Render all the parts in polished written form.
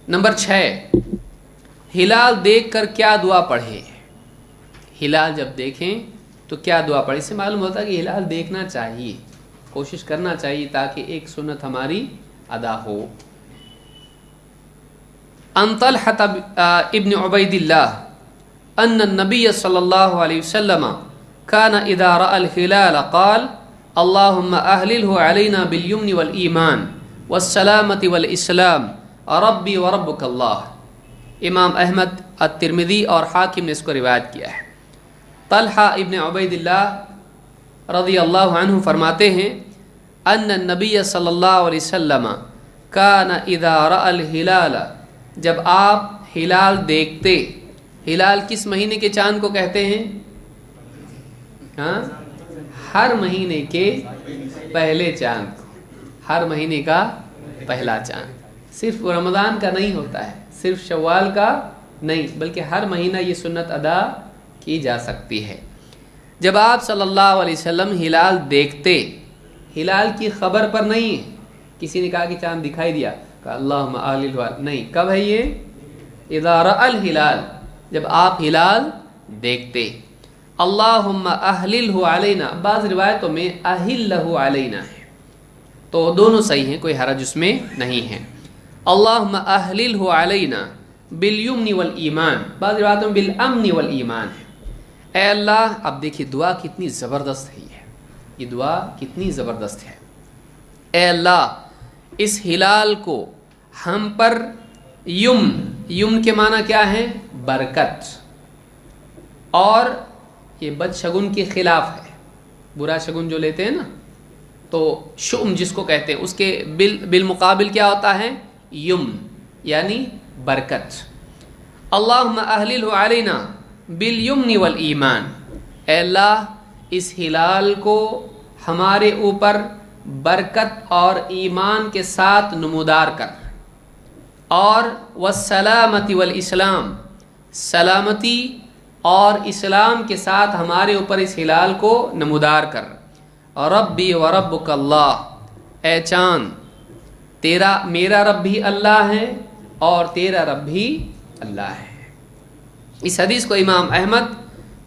Number 6, हिलाल देख कर क्या दुआ पढ़े। हिलाल जब देखें तो क्या दुआ पढ़े। इससे मालूम होता है कि हिलाल देखना चाहिए, कोशिश करना चाहिए ताकि एक सुन्नत हमारी अदा हो। अन तलहत इब्न उबैदिल्लाह अन्न नबी सल्लल्लाहु अलैहि वसल्लम कान इदा रअल हिलाल क़ाल अल्लाहुम्मा अहलिलहु अलैना बिल यम्नि वल ईमान वस्सलामति वल इस्लाम रब्बी व रब्बुकल्लाह। इमाम अहमद अत-तिरमिज़ी और हाकिम ने इसको रिवायत किया है। तलहा इब्न उबैदिल्लाह रज़ियल्लाहु अन्हु फरमाते हैं अन्न नबी सल्लल्लाहु अलैहि वसल्लम कान इदा रअल हिलाल, जब आप हिलाल देखते। हिलाल किस महीने के चांद को कहते हैं? हाँ, हर महीने के पहले चांद को, हर महीने का पहला चांद। सिर्फ रमज़ान का नहीं होता है, सिर्फ शव्वाल का नहीं, बल्कि हर महीना ये सुन्नत अदा की जा सकती है। जब आप सल्लल्लाहु अलैहि वसल्लम हिलाल देखते, हिलाल की खबर पर नहीं है, किसी ने कहा कि चांद दिखाई दिया, कहा अल्लाहुम्मा अहलिलहु, नहीं, कब है ये? इज़ा रअल हिलाल, जब आप हिलाल देखते। अल्लाहुम्मा अहलिलहु अलैना, बाज़ रिवायतों में अहिल्लहु अलैना है, तो दोनों सही हैं, कोई हरज उसमें नहीं है। अल्लाहुम्मा अहलिलहु अलैना बिल यम्नि वल ईमान, बाज़ रिवायतों में बिल अम्नि वल ईमान है। ऐ अल्लाह, अब देखिए दुआ कितनी ज़बरदस्त है, ये दुआ कितनी ज़बरदस्त है। ऐ अल्लाह, इस हिलाल को हम पर यम्न के माना क्या है? बरकत, और ये बदशगुन के खिलाफ है, बुरा शगुन जो लेते हैं ना, तो शुम जिसको कहते हैं, उसके बिल मुकाबिल क्या होता है? यम्न, यानी बरकत। अल्लाहुम्मा अहलिलहु अलैना बिल यम्नि वल ईमान, ऐ अल्लाह, इस हिलाल को हमारे ऊपर बरकत और ईमान के साथ नमूदार कर, और वस्सलामति वल इस्लाम, सलामती और इस्लाम के साथ हमारे ऊपर इस हिलाल को नमूदार कर। और रब्बी व रब्बुकल्लाह, ऐ चाँद, तेरा मेरा रब भी अल्लाह है और तेरा रब भी अल्लाह है। इस हदीस को इमाम अहमद,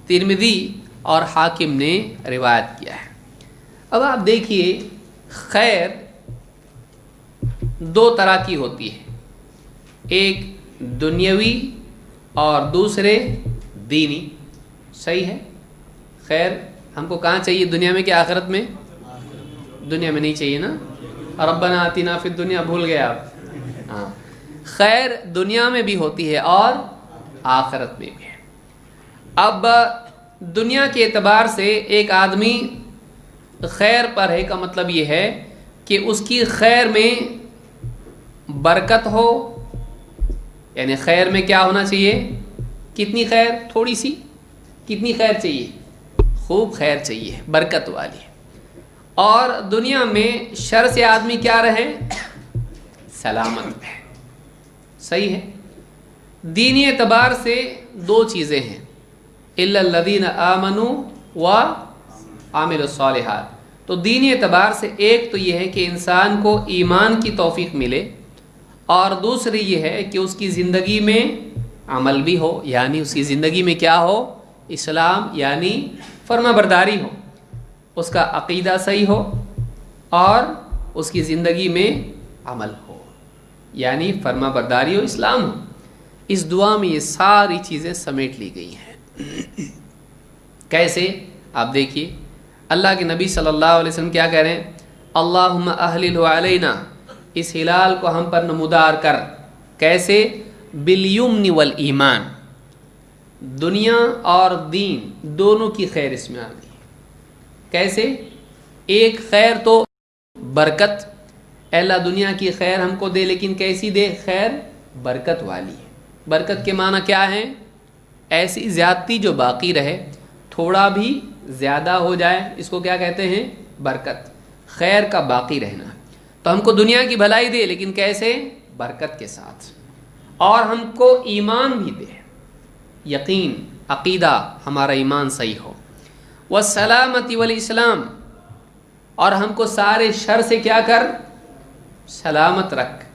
तिरमिज़ी और हाकिम ने रिवायत किया है। अब आप देखिए, खैर दो तरह की होती है, एक दुनियावी और दूसरे दीनी। सही है? खैर हमको कहाँ चाहिए, दुनिया में कि आखिरत में? दुनिया में नहीं चाहिए ना, रब्बना आतिना फिद दुनिया, भूल गए आप। हाँ, खैर दुनिया में भी होती है और आखिरत में भी है। अब दुनिया के एतबार से एक आदमी खैर पर है का मतलब ये है कि उसकी खैर में बरकत हो, यानी खैर में क्या होना चाहिए? कितनी खैर? थोड़ी सी। कितनी खैर चाहिए? खूब खैर चाहिए, बरकत वाली। और दुनिया में शर से आदमी क्या रहे? सलामत रहे। सही है? दीनी एतबार से दो चीज़ें हैं, इल्लल्लज़ीना आमनू व आमिलुस्सालिहात। तो दीनी एतबार से एक तो ये है कि इंसान को ईमान की तौफीक मिले, और दूसरी ये है कि उसकी ज़िंदगी में अमल भी हो, यानी उसकी ज़िंदगी में क्या हो? इस्लाम, यानी फर्माबरदारी हो, उसका अक़ीदा सही हो और उसकी ज़िंदगी में अमल हो, यानी फर्माबरदारी हो, इस्लाम हो। इस दुआ में ये सारी चीज़ें समेट ली गई हैं। कैसे? आप देखिए, अल्लाह के नबी सल्लल्लाहु अलैहि वसल्लम क्या कह रहे हैं? अल्लाहुम्मा अहलिलहु अलैना, इस हिलाल को हम पर नमूदार कर। कैसे? बिल यम्नि वल ईमान, दुनिया और दीन दोनों की खैर इसमें आ गई। कैसे? एक खैर तो बरकत, अल्लाह दुनिया की खैर हमको दे, लेकिन कैसी दे? खैर बरकत वाली है। बरकत के माना क्या है? ऐसी ज़्यादती जो बाकी रहे, थोड़ा भी ज़्यादा हो जाए, इसको क्या कहते हैं? बरकत, खैर का बाकी रहना। तो हमको दुनिया की भलाई दे, लेकिन कैसे? बरकत के साथ, और हमको ईमान भी दे, यकीन, अक़ीदा, हमारा ईमान सही हो। वस्सलामति वल इस्लाम, और हमको सारे शर से क्या कर? सलामत रख,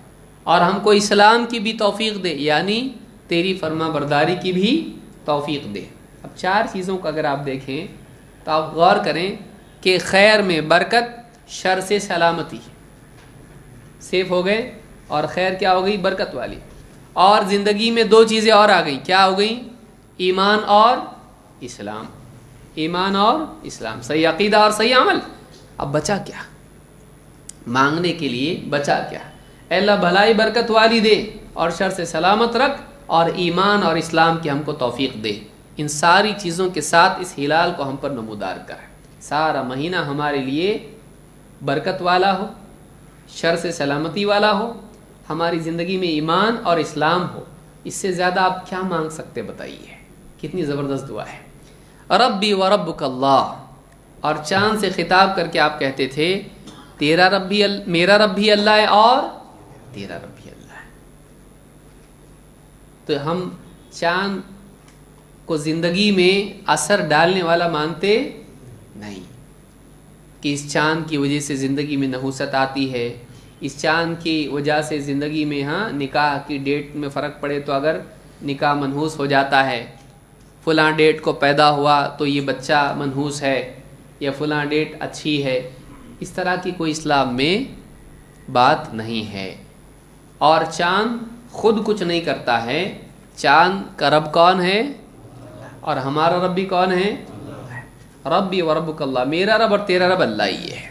اور ہم کو اسلام کی بھی توفیق دے، یعنی تیری فرما برداری کی بھی توفیق دے۔ اب 4 چیزوں کو اگر آپ دیکھیں تو آپ غور کریں کہ خیر میں برکت، شر سے سلامتی، سیف ہو گئے، اور خیر کیا ہو گئی؟ برکت والی۔ اور زندگی میں 2 چیزیں اور آ گئیں، کیا ہو گئیں؟ ایمان اور اسلام، ایمان اور اسلام، صحیح عقیدہ اور صحیح عمل۔ اب بچا کیا؟ مانگنے کے لیے بچا کیا؟ اے اللہ بھلائی برکت والی دے اور شر سے سلامت رکھ، اور ایمان اور اسلام کی ہم کو توفیق دے۔ ان ساری چیزوں کے ساتھ اس ہلال کو ہم پر نمودار کر، سارا مہینہ ہمارے لیے برکت والا ہو، شر سے سلامتی والا ہو، ہماری زندگی میں ایمان اور اسلام ہو۔ اس سے زیادہ آپ کیا مانگ سکتے بتائیے؟ کتنی زبردست دعا ہے۔ ربی و ربک اللہ، اور چاند سے خطاب کر کے آپ کہتے تھے تیرا رب بھی میرا رب بھی اللہ ہے اور تیرا رب بھی اللہ ہے۔ تو ہم چاند کو زندگی میں اثر ڈالنے والا مانتے نہیں کہ اس چاند کی وجہ سے زندگی میں نحوست آتی ہے، اس چاند کی وجہ سے زندگی میں نکاح کی ڈیٹ میں فرق پڑے تو اگر نکاح منحوس ہو جاتا ہے، فلاں ڈیٹ کو پیدا ہوا تو یہ بچہ منحوس ہے، یا فلاں ڈیٹ اچھی ہے، اس طرح کی کوئی اسلام میں بات نہیں ہے۔ اور چاند خود کچھ نہیں کرتا ہے، چاند کا رب کون ہے؟ اور ہمارا رب بھی کون ہے؟ ربی و ربک اللہ، میرا رب اور تیرا رب اللہ ہی ہے۔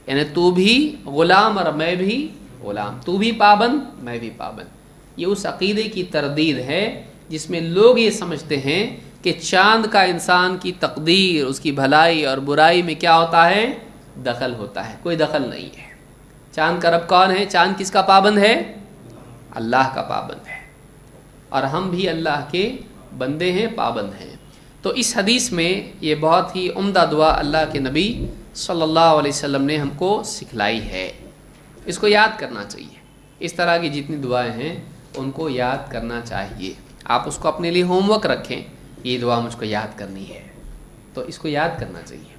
یعنی تو بھی غلام اور میں بھی غلام، تو بھی پابند میں بھی پابند۔ یہ اس عقیدے کی تردید ہے جس میں لوگ یہ سمجھتے ہیں کہ چاند کا انسان کی تقدیر، اس کی بھلائی اور برائی میں کیا ہوتا ہے؟ دخل ہوتا ہے۔ کوئی دخل نہیں ہے۔ چاند کا رب کون ہے؟ چاند کس کا پابند ہے؟ اللہ کا پابند ہے، اور ہم بھی اللہ کے بندے ہیں، پابند ہیں۔ تو اس حدیث میں یہ بہت ہی عمدہ دعا اللہ کے نبی صلی اللہ علیہ وسلم نے ہم کو سکھلائی ہے، اس کو یاد کرنا چاہیے۔ اس طرح کی جتنی دعائیں ہیں ان کو یاد کرنا چاہیے۔ آپ اس کو اپنے لیے ہوم ورک رکھیں، یہ دعا مجھ کو یاد کرنی ہے، تو اس کو یاد کرنا چاہیے۔